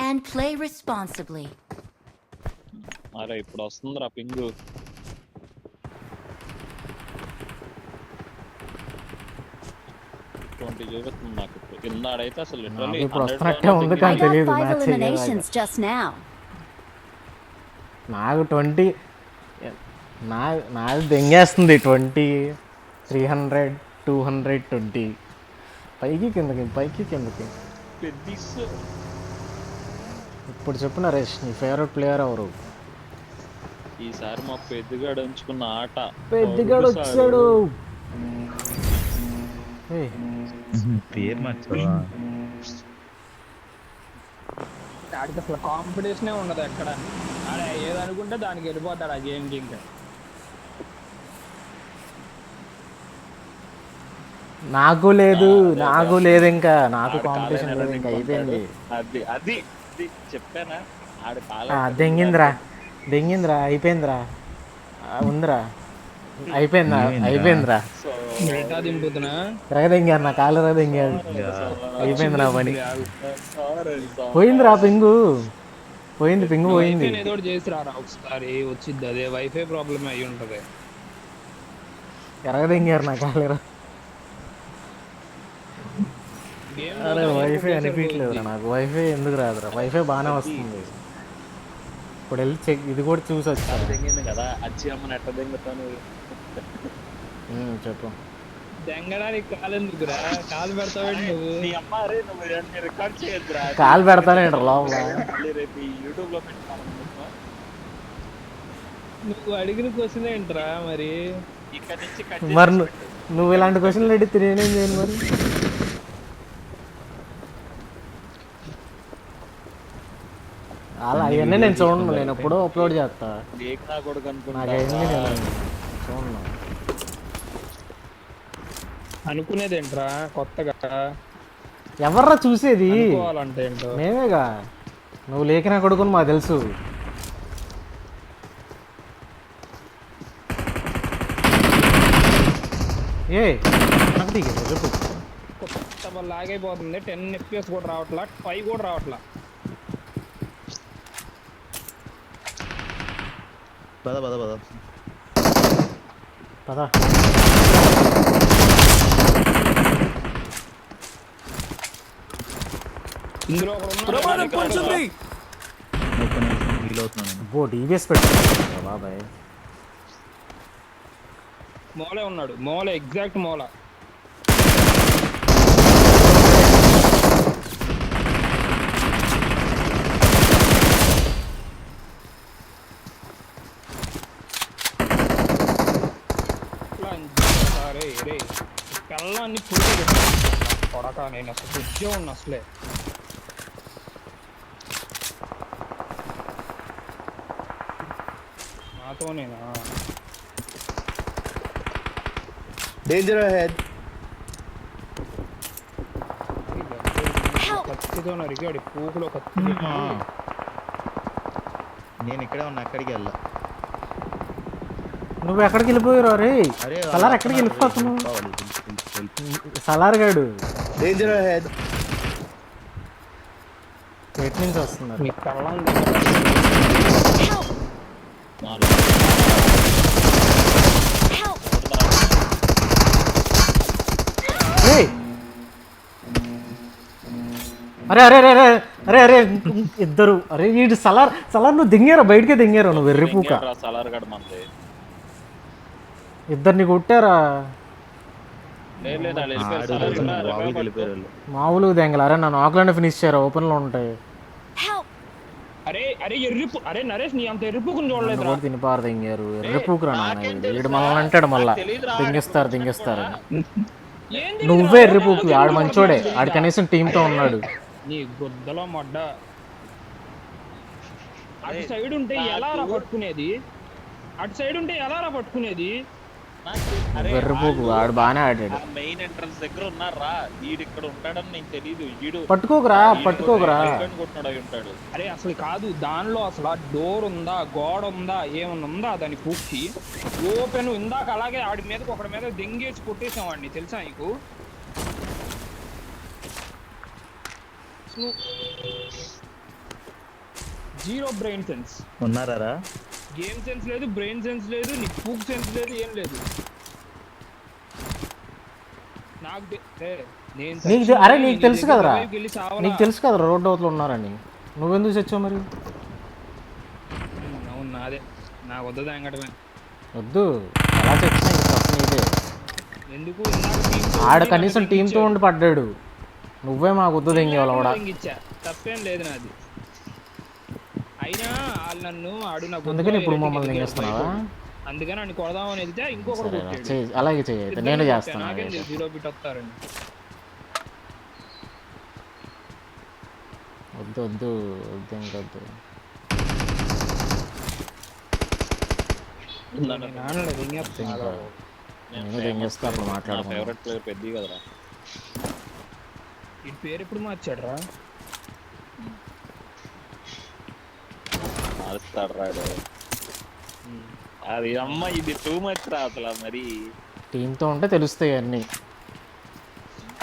and play responsibly. అరే ఇప్పుడు వస్తుందిరా పింగు. చూపిస్తుంది నాకు ఇప్పుడు. కింద ఆడైతే అసలు లిటరల్లీ ఇప్పుడు వస్తున్నట్టే ఉంది I కానీ got తెలియదు 5 మ్యాచ్ eliminations just now. నాకు 20 నాది దెంగేస్తుంది 20 300 220 పైకి కిందకి పెద్దిస్. ఇప్పుడు చెప్పు నరేష్ నీ ఫేవరెట్ ప్లేయర్ ఎవరు? ఈసారి మా పెద్దగాడు ఎంచుకున్న ఆట. పెద్దగాడు వచ్చాడు. పేరు మర్చిపోయా. ఆడికి అసలు కాంపిటీషనే ఉండదు ఎక్కడ. ఆడ ఏదనుకుంటే దానికి వెళ్ళిపోతాడు ఆ గేమ్కి. ఇంకా నాకు లేదు ఇంకా నాకు కాంపిటీషన్ లేదు ఇంకా అయిపోయింది. అది చెప్పానా ఆడు దెంగిందిరా అయిపోయిందిరా ఉందిరా అయిపోయిందిరా దింపుతున్నా రగదెంగారు నా కాలు రగదెంగాడు అయిపోయింది నా పని. పోయిందిరా పింగు పోయింది. ఏదో చేసి రారా ఒకసారి వచ్చింది. అదే వైఫై ప్రాబ్లమ్ అయి ఉంటది. ఎరగదెంగారు నా కాలు. అరే వైఫై అనిపించలేదురా నాకు. వైఫై ఎందుకు రాదురా? వైఫై బాగానే వస్తుంది. ఇప్పుడు వెళ్ళి చెక్ ఇది కూడా చూసి వచ్చాను. దెంగింది కదా అచ్చి అమ్మని ఎట్ట దెంగుతాను చెప్పు. దెంగడానికి కాలు ఎందుకురా? కాలు పెడతావేంటి నువ్వు? నీ అమ్మ అరే నువ్వు రికార్డ్ చేయొద్దురా. కాలు పెడతానేంట లోపల. రేపు యూట్యూబ్ లో పెట్టుకోవాలి. నువ్వు అడిగిన క్వశ్చన్ ఏంట్రా మరి? ఇక్కడ నుంచి మరి నువ్వు ఇలాంటి క్వశ్చన్లు అడిగితే నేనేం చేయను మరి? అలా అవన్నీ నేను చూడను. నేను ఎప్పుడో అప్లోడ్ చేస్తా. నాకైంది నేను చూడను. అనుకునేదేంట్రా కొత్తగా? ఎవర్రా చూసేది? ఏంటో మేమేగా. నువ్వు లేఖనా కొడుకుని మాకు తెలుసు. కొత్త లాగైపోతుంది. 10 FPS కూడా రావట్లా, 5 కూడా రావట్లా. పద ఇందులో డివిఎస్ పెట్టాను బాబాయ్. మోలే ఉన్నాడు. మోలే ఎగ్జాక్ట్ మోల. పిల్లల్ని కొడక నేను అసలు ఉద్యోగం ఉన్నా అసలే. నాతోనేనా? Danger ahead. కత్తితో నరికాడు పూకులో కత్తి. నేను ఇక్కడే ఉన్నా, ఎక్కడికి వెళ్ళా. నువ్వు ఎక్కడికి వెళ్ళిపోయారు? అరే సలార్ ఎక్కడికి వెళ్ళిపోతున్నావు? సలార్ గాడు డేంజర్ అహెడ్. ఎటు నుంచి వస్తున్నారు? మీ కళ్ళం అరే అరే అరే అరే అరే ఇద్దరు. అరే వీడు సలార్ నువ్వు దింగారా? బయటకే దింగారా నువ్వు? వెర్రిపూక. ఇద్దరిని కొట్టారా? మామూలుగా దెంగల. అరే నన్ను ఆకులోనే ఫినిష్ చేయరా? ఓపెన్ లో ఉంటాయి. తినిపారు దింగారు. ఎర్రిపూకురా నాన్న. వీడు మనల్ని అంటాడు మళ్ళా దింగేస్తారు. నువ్వే ఎర్రిపూకు. ఆడు మంచోడే. ఆడు కనీసం టీంతో ఉన్నాడు. నీ గుద్దలో మొడ్డ. అటు సైడ్ ఉంటే ఎలా రా పట్టుకునేది? వెర్రిపూకు. ఆడు బాగానే ఆడాడు. మెయిన్ ఎంట్రన్స్ దగ్గర ఉన్నారా? వీడు ఇక్కడ ఉంటాడని నీకు తెలియదు. పట్టుకోకరా. ఉంటాడు. అరే అసలు కాదు, దానిలో అసలు డోర్ ఉందా, గోడ ఉందా, ఏమన్నా ఉందా? దాన్ని పూర్తి ఓపెన్. ఇందాక అలాగే ఆడి మీదకి ఒకటి మీద దెంగేసి కొట్టేసాం వాడిని, తెలుసా నీకు? Zero brain sense. ఉన్నారా? గేమ్ సెన్స్ లేదు, బ్రెయిన్ సెన్స్ లేదు, నీకు పూక్ సెన్స్ లేదు, ఏం లేదు. నాకు అరే నీకు తెలుసు కదరా, నీకు తెలుసు కదరా రోడ్డు అవతల ఉన్నారని, నువ్వెందుకు చచ్చావు మరి? అవును నాదే, నాకు వద్దు అంగటమే వద్దు, అలా చచ్చినా ఇదే. ఎందుకు ఆడ కనీసం టీంతో ఉండి పడ్డాడు, నువ్వే మాకు వద్దు దెంగేవాళ్ళు కూడా. తప్పేం లేదు నాది. అయినా వాళ్ళు నన్ను అందుకని ఇప్పుడు మమ్మల్ని దెంగేస్తున్నావా? అందుకని నన్ను కొడదామని వెళ్తే ఇంకొకటి అలాగే చెయ్యి, నేను చేస్తాను. నాకేం జీరో బిట్ వస్తారండి. వద్దు వద్దు వద్దు ఇంకొద్దు. నేను దెంగేస్తా అప్పుడు మాట్లాడుకున్నా. ఫేవరెట్ ప్లేయర్ పెద్ద కదరా. ఈ పేరు ఎప్పుడు మార్చాడు రా? మారుస్తాడు రాడు అది. అమ్మ ఇది టూ మచ్ రా అసలు. మరి టీంతో ఉంటే తెలుస్తాయి అన్నీ.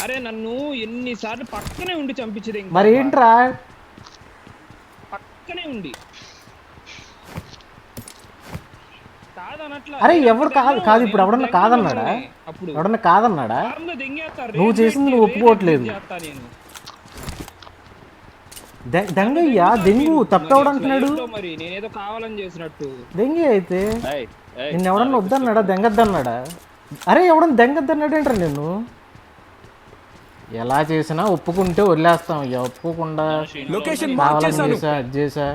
అరే నన్ను ఎన్నిసార్లు పక్కనే ఉండి చంపించదు. మరి ఏంట్రా పక్కనే ఉండి కాదనట్లా. అరే ఎవడు కాదు ఇప్పుడు ఎవడన్నా కాదన్నాడా? ఎవడన్నా కాదన్నాడా? నువ్వు చేసింది నువ్వు ఒప్పుకోవట్లేదు. దెంగయ్యా, దెంగు తప్పవడంటున్నాడు. మరి నేనేదో కావాలని చేసినట్టు దెంగి అయితే నిన్ను ఎవడన్నా వద్దన్నాడా? దెంగద్దన్నాడా? అరే ఎవడన్నా దెంగద్దన్నాడు ఏంట్రా? నేను ఎలా చేసినా ఒప్పుకుంటే వదిలేస్తాం. ఇక ఒప్పుకోకుండా కావాలని చేసా అది చేసా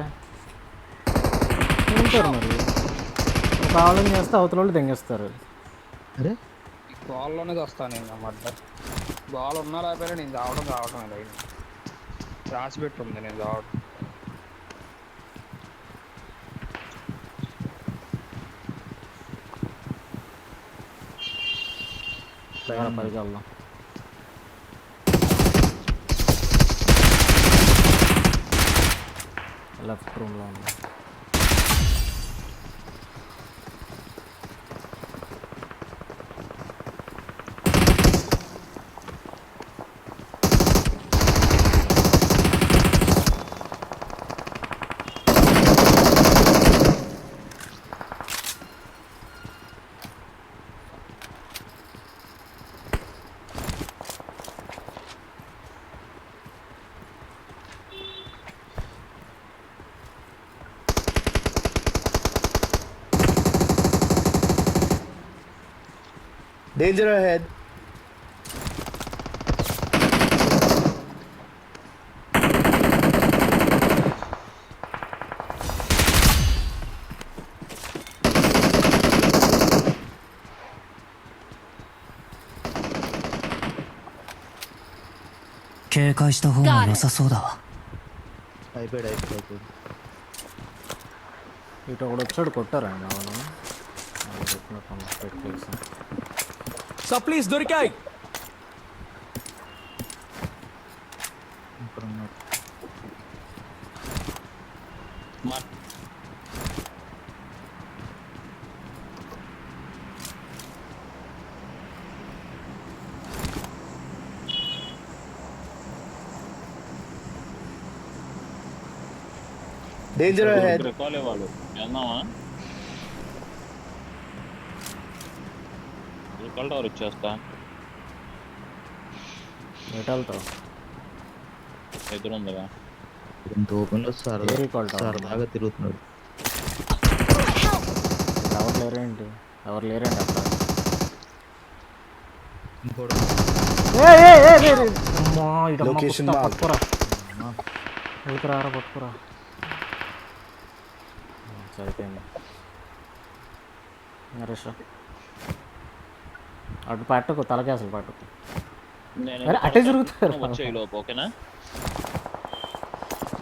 ఉంటారు. మరి కావాలని చేస్తే అవతల వాళ్ళు దెంగేస్తారు. అరే బాల్లోనే వస్తాను నేను అన్నమాట. బాల్ ఉన్నా లేకపోయినా నేను రావడం లేదు. రాసి పెట్టుంది నేను రావడం. పైకి వెళ్దాం. లెఫ్ట్ రూమ్లో ఉంది. Danger ahead. అయిపోయాడు. ఇటు ఒకడు వచ్చాడు, కొట్టారండి అవును. సప్లీస్ దొరికాయి. Danger ahead. రికాల్ ఇవ్వాలి. వెళ్దామా? రికాల్ టవర్ ఇచ్చేస్తా. ఎటెళ్తావు? ఎదురు ఉందిగా. ఇంత ఓపెన్ లో సరదాగా తిరుగుతున్నాడు. ఎవరు లేరేంటి అక్కడ? ఇంకోటి పట్టుకురా, పట్టుకురా. సరిపోయింది. నరేష్ అటు పట్టుకు, తలకి అసలు పట్టుకు. అటే జరుగుతారు. వచ్చేలోపు ఓకేనా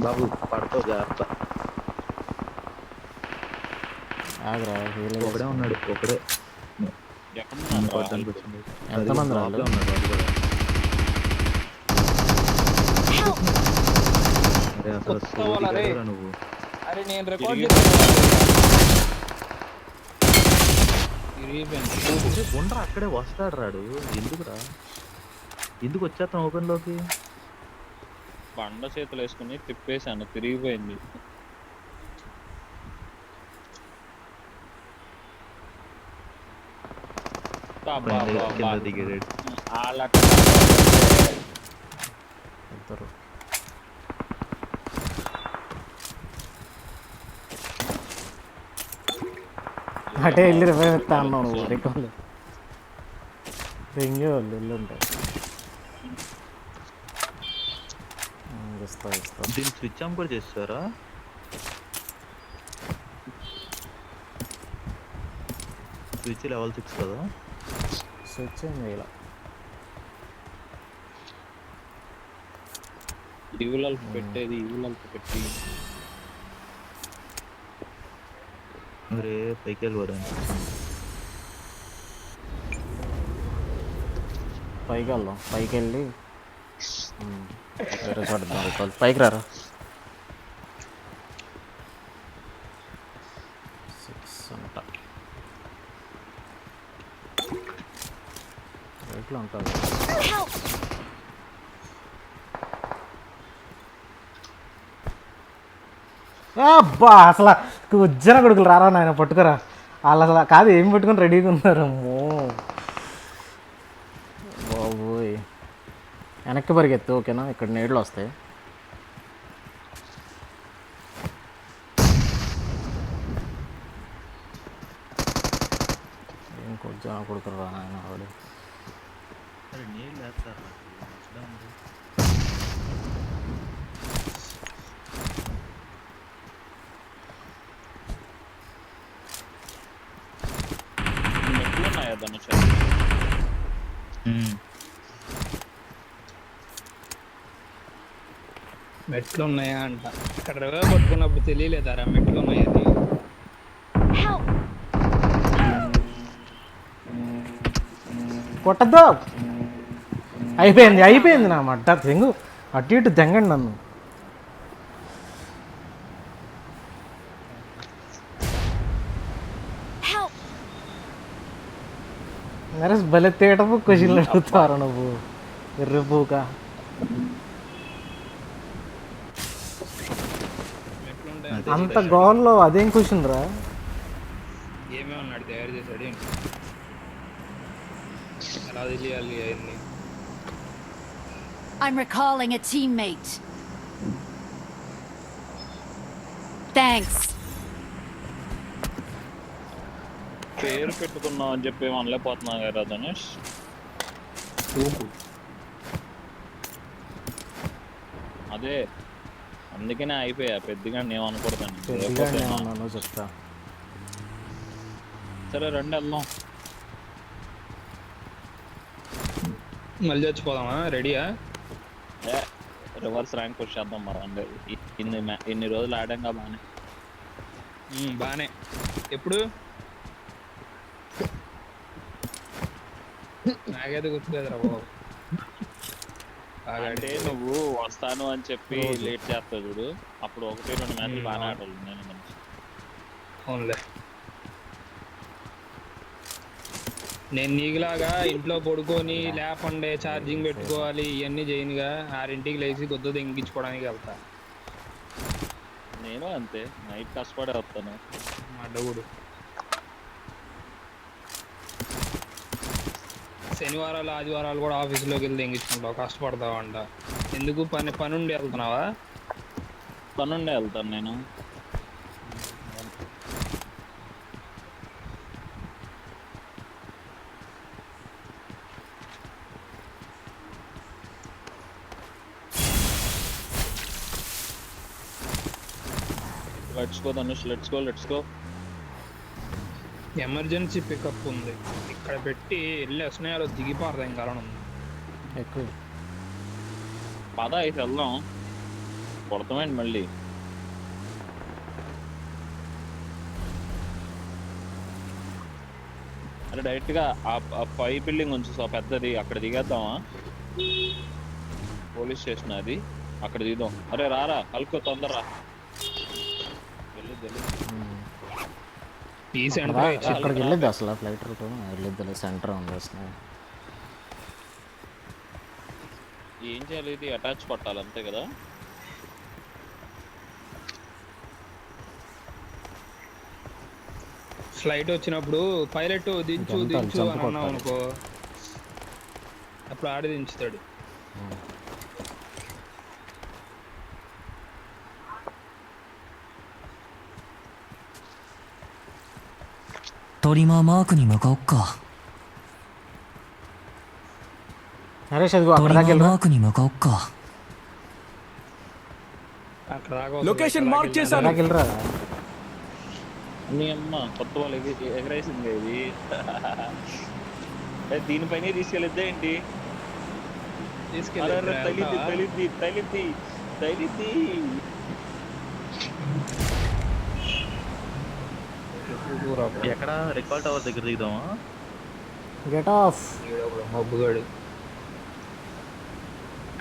బాబు? పడతావు జాగ్రత్త. ఆగరా, ఒకడే ఉన్నాడు. ఒకడే ఎంతమంది రాళ్ళు? నువ్వు అరే నేను రికార్డ్ ఉండరా, అక్కడే వస్తాడు రాడు. ఎందుకురా, ఎందుకు వచ్చేస్తాం ఓపెన్ లోకి? బండ చేతులు వేసుకుని తిప్పేసాను, తిరిగిపోయింది. కింద దిగాడు. వాళ్ళ ఇద్దరు అటే వెళ్ళి రివైవ్ ఎత్తా అన్నావు నువ్వు రికార్డు దెంగే వాళ్ళు వెళ్ళి ఉంటాయి. ఇస్తా దీన్ని స్విచ్ ఆన్ కూడా చేస్తారా? స్విచ్ లెవెల్ 6 కదా. స్విచ్ ఏం చేయాల. ఇవులకు పెట్టేది ఇవులకు పెట్టి మరే పైకి వెళ్ళిపోయాను. పైకి వెళ్దాం. పైకి వెళ్ళి వేరే చోట పైకి రారా. 6 అంట రేట్లో ఉంటుంది. అబ్బా అసలు ఉజ్జన కొడుకులు రారా నాయన పట్టుకురా. వాళ్ళు అసలు కాదు ఏం పెట్టుకుని రెడీగా ఉన్నారు. అమ్మో బాబోయ్. వెనక్కి పరిగెత్తు ఓకేనా. ఇక్కడ నీళ్ళు వస్తాయి. ఏం కొంచెం కొడుకురు రా నాయన వాడు. నీళ్ళు వేస్తారా? మెట్లున్నాయా ధనుష్? మెట్లు ఉన్నాయా అంట. ఇక్కడ రివర్ పట్టుకున్నప్పుడు తెలియలేదారా మెట్లు ఉన్నాయని. కొట్టద్దు. అయిపోయింది నా మడ్డ తెంగు. అటు ఇటు తెంగండి నన్ను. నరేష్ భలే తేటపు క్వశ్చన్లు అడుగుతారు నువ్వు ఎర్రపోక. అంత గోల్లో అదేం క్వశ్చన్ రా. ఏమే ఉన్నాడు తయారు చేశాడు ఏంటి? అలా తెలియాలి అవన్నీ. I'm recalling a teammate. Thanks. పేరు పెట్టుకున్నాం అని చెప్పి అనలేకపోతున్నా కదా ధనుష్. అదే అందుకనే అయిపోయా. పెద్దగా ఏమనుకూడదండి. చెప్తా సరే రండి వెళ్దాం. మళ్ళీ చచ్చిపోదామా? రెడీయా? రివర్స్ ర్యాంక్ పుష్ చేద్దాం మరి. అంటే ఇన్ని రోజులు ఆడాం కదా బాగానే. బాగానే. ఎప్పుడు? నాకైతే గుర్తులేదురా బాబు. అంటే నువ్వు వస్తాను అని చెప్పి లేట్ చేస్తావు చూడు, అప్పుడు 1-2 మ్యాచ్లు బాగానే ఆడాలి. నేను అవునులే. నేను నీకులాగా ఇంట్లో పడుకొని లేపండే ఛార్జింగ్ పెట్టుకోవాలి ఇవన్నీ చేయనుగా. 6ంటికి లేచి గొద్దు తెంగించుకోవడానికి వెళ్తా. నేను అంతే నైట్ కష్టపడే వస్తాను. అడ్డగుడు. శనివారాలు ఆదివారాలు కూడా ఆఫీస్లోకి వెళ్ళి తెంగించుకుంటావు, కష్టపడతావు అంట. ఎందుకు? పనుండి వెళ్తున్నావా? పనుండే వెళ్తాను నేను. Let's go Dhanush, let's go. Emergency pickup ఉంది ఇక్కడ పెట్టి వెళ్ళి స్నేహాలు దిగిపోతాం కారణం ఎక్కువ. పద అయితే వెళ్దాం. కొడతామేంటి మళ్ళీ? అరే డైరెక్ట్గా ఆ 5 బిల్డింగ్ ఉంచు పెద్దది, అక్కడ దిగేద్దామా? పోలీస్ స్టేషన్ అది, అక్కడ దిగుదాం. అరే రారా అల్కో తొందరరా. అక్కడికి వెళ్ళిద్ది అసలు ఫ్లైట్ రూట్ వెళ్ళిద్ది. సెంటర్ ఉంది అసలు. ఏం చేయాలి? ఇది అటాచ్ కొట్టాలి అంతే కదా? ఫ్లైట్ వచ్చినప్పుడు పైలట్ దించు ఇంకెంత దించు జంప్ అని అన్నావు కొట్టాలి. అనుకో, అప్పుడు ఆడి దించుతాడు.トリマーマークに向かおっか。 నరేష్ అదిగో ト అక్కడ リマ దాకా ー వెళ్ళరా マークに向かおっか。 అక్కడ దాకా వస్తుంది, లొకేషన్ అక్కడ మార్క్ దాకా చేశాను. దాకా వెళ్ళరా మీ అమ్మ కొత్త వాళ్ళు ఎగరేసింది ఇది. దీనిపైనే తీసుకెళ్ళిద్దా ఏంటి? తీసుకెళ్ళి అరే తలిద్ది తలిద్ది తలిద్ది తలిద్ది. ఎక్కడ రికాల్ టవర్ దగ్గర దిగుదామా? Get off. మబ్బుగాడు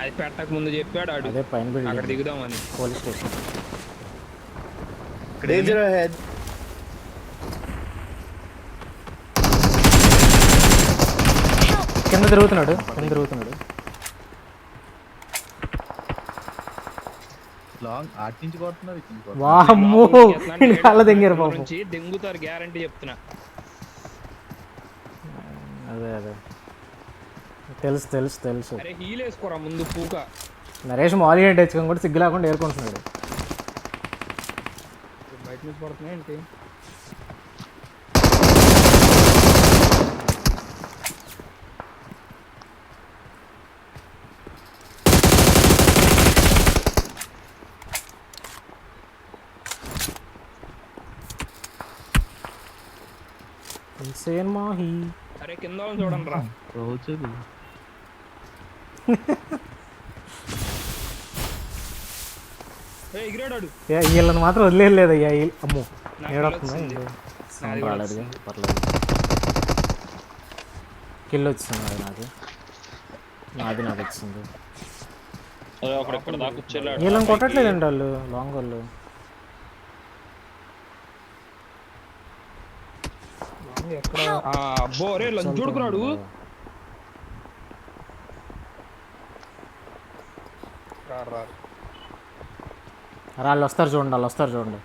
అది పెట్టక ముందు చెప్పాడు ఆడు అదే పైన అక్కడ బిల్డింగ్ దిగుదామని. Police station. Danger ahead. కింద తిరుగుతున్నాడు, కింద తిరుగుతున్నాడు. లాంగ్ ఆటి నుంచి కొడుతున్నారు, ఇటు నుంచి కొడుతున్నారు. వామ్మో కాళ్ళ దగ్గర పాపం. నుంచి దెంగుతారు గ్యారంటీ చెప్తున్నా. అదే అదే తెలుసు తెలుసు తెలుసు. అరే హీల్ వేసుకోరా ముందు పూక. నరేష్ మాలి అంటే తెచ్చుకొని కూడా సిగ్గు లేకుండా ఏరుకుంటున్నాడు. బయట నుంచి పడుతున్నాయి ఏంటి? ఇన్సేన్ మాహి. అరే కింద వాళ్ళని చూడండి రా. రోజులు ఎగిరాడు. వీళ్ళని మాత్రం వదిలేదు అయ్యా. అమ్మో నాకు ఏడొస్తుందా వచ్చింది. సౌండ్ నాది కూడా రాలేదుగా, వస్తుంది. పర్లేదు. కిల్ వచ్చింది అది నాకు, నాది నాకు వచ్చింది. అదే ఒకడు ఇక్కడ దాకా వచ్చేలాడు. వీళ్ళని కొట్టట్లేదండి వాళ్ళు, లాంగ్ వాళ్ళు. ఎక్కడ? అబ్బో రే లంచ్ చూడుకున్నాడు. వాళ్ళు వస్తారు చూడండి, వాళ్ళు వస్తారు చూడండి.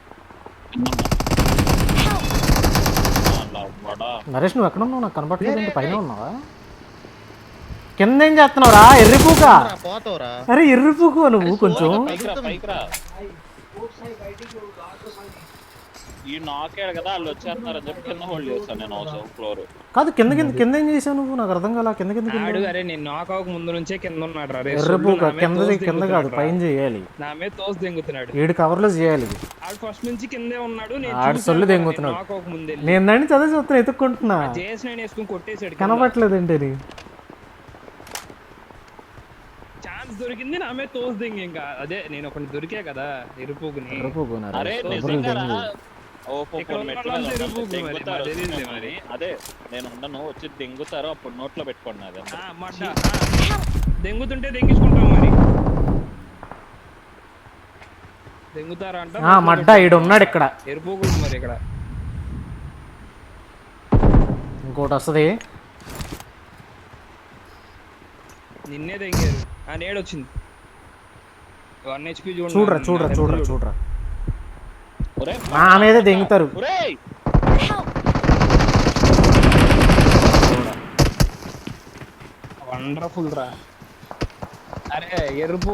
నరేష్ నువ్వు ఎక్కడ ఉన్నావు? నాకు కనపడలేదు. పైన ఉన్నావా? కింద ఏం చేస్తున్నావురా ఎర్రిపూక? పోతావురా. అరే ఎర్రిపూకు నువ్వు కొంచెం. పైకి రా. ఈ నాకాడు కదా, వాళ్ళు వచ్చేస్తున్నారని చెప్పి కింద హోల్డ్ చేస్తాను నేను అవసరం ఫ్లోర్. కాదు కింద కింద కింద ఏం చేసావు నువ్వు? నాకు అర్థం కాల. కింద కింద ఆడు అరే నేను నాక్ అవ్వక ముందు నుంచే కింద ఉన్నాడు రా. ఎర్రిపూక కింద కింద కాదు పైన చేయాలి. నా మీద తోసి దెంగుతున్నాడు. 7 కవర్లో చేయాలి. ఆడు ఫస్ట్ నుంచి కిందే ఉన్నాడు. ఆడు సొల్లు దెంగుతున్నాడు. నాక్ అవ్వక ముందే నేను దాన్ని చదివి చూస్తున్నా, ఎత్తుక్కుంటున్నా. చేసి నేను వేసుకుని కొట్టేసాడు. కనపట్లేదండి అది. ఛాన్స్ దొరికింది, నా మీద తోసి దెంగి. ఇంకా అదే నేను ఒకటి దొరికా కదా ఎరుపుకుని. ఎర్రిపూకు అరే నరేష్. నిజంగా ఓ ఇక్కడ ఉన్న వాళ్ళంతా ఎరుపుకు మరి, దెంగుతారు. మాకు తెలీదులే మరి. అదే నేను ఉండను, వచ్చి దెంగుతారు, అప్పుడు నోట్లో పెట్టుకోండి. అదే మడ్డ దెంగుతుంటే దెంగించుకుంటాం మరి. దెంగుతారా అంట. మడ్డ ఈడు ఉన్నాడు ఇక్కడ. ఎరుపుకు మరి ఇక్కడ. ఇంకోటి వస్తుంది. నిన్నే దెంగారు. నేడొచ్చింది 1 HP చూడరా చూడరా చూడరా చూడరా. ఒరే నా మీదే దెంగుతారు. ఒరేయ్ వండర్ఫుల్ రా. అరే ఎరుపు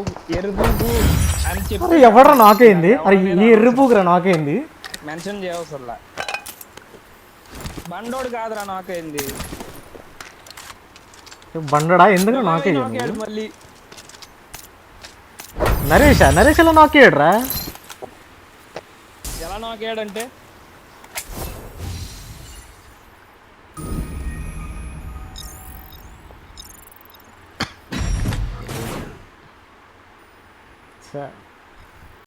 అని చెప్పి అరే ఎవడరా నాకేంది? అరే ఈ ఎర్రిపూకురా నాకేంది? మెన్షన్ చేయవసరలా. బండోడు కాదురా నాకేంది. బండడా ఎందుకు నాకేది? నాకేడు మళ్ళీ. నరేష్ ఎలా నాకేడ్రా? ఎలా నాకేడంటే సరే